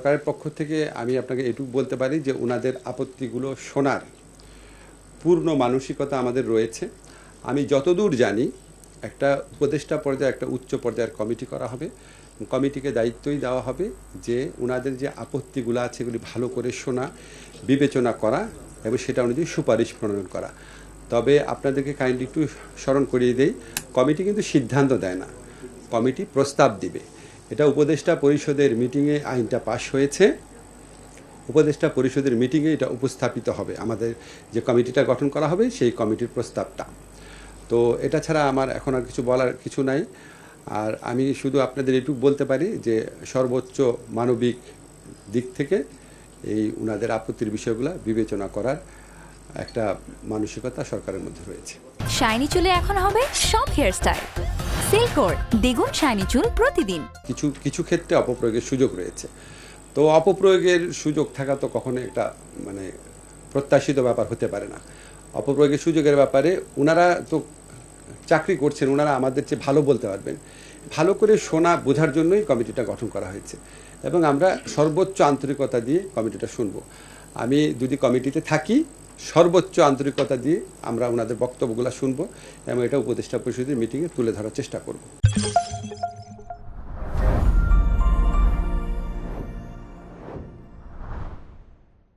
সরকারের পক্ষ থেকে আমি আপনাকে এটুকু বলতে পারি যে ওনাদের আপত্তিগুলো শোনার পূর্ণ মানসিকতা আমাদের রয়েছে। আমি যতদূর জানি একটা উপদেষ্টা পর্যায়ে একটা উচ্চ পর্যায়ের কমিটি করা হবে। কমিটিকে দায়িত্বই দেওয়া হবে যে ওনাদের যে আপত্তিগুলো আছে এগুলি ভালো করে শোনা, বিবেচনা করা এবং সেটা অনুযায়ী সুপারিশ প্রণয়ন করা। তবে আপনাদেরকে কাইন্ডলি একটু স্মরণ করিয়ে দেই, কমিটি কিন্তু সিদ্ধান্ত দেয় না, কমিটি প্রস্তাব দিবে। এটা উপদেষ্টা পরিষদের মিটিংয়ে আইনটা পাশ হয়েছে, উপদেষ্টা পরিষদের মিটিংয়ে এটা উপস্থাপিত হবে, আমাদের যে কমিটিটা গঠন করা হবে সেই কমিটির প্রস্তাবটা। তো এটা ছাড়া আমার এখন আর কিছু বলার কিছু নাই। আর আমি শুধু আপনাদের এটুকু বলতে পারি যে সর্বোচ্চ মানবিক দিক থেকে এই ওনাদের আপত্তির বিষয়গুলো বিবেচনা করার একটা মানসিকতা সরকারের মধ্যে রয়েছে। শাইনি চুলে এখন হবে সব হেয়ারস্টাইল। সিল্কোর দ্বিগুণ শাইনি চুল প্রতিদিন। কিছু ক্ষেত্রে অপপ্রয়োগের সুযোগ রয়েছে। তো অপপ্রয়োগের সুযোগ থাকা তো কখনো একটা প্রত্যাশিত ব্যাপার হতে পারে না। অপপ্রয়োগের সুযোগের ব্যাপারে ওনারা তো চাকরি করছেন, ওনারা আমাদের চেয়ে ভালো বলতে পারবেন। ভালো করে শোনা বোঝার জন্যই কমিটিটা গঠন করা হয়েছে এবং আমরা সর্বোচ্চ আন্তরিকতা দিয়ে কমিটিটা শুনব। আমি যদি কমিটিতে থাকি সর্বোচ্চ আন্তরিকতা দিয়ে আমরা ওনাদের বক্তব্যগুলো শুনবো এবং এটা উপদেষ্টা পরিষদের মিটিংয়ে তুলে ধরার চেষ্টা করব।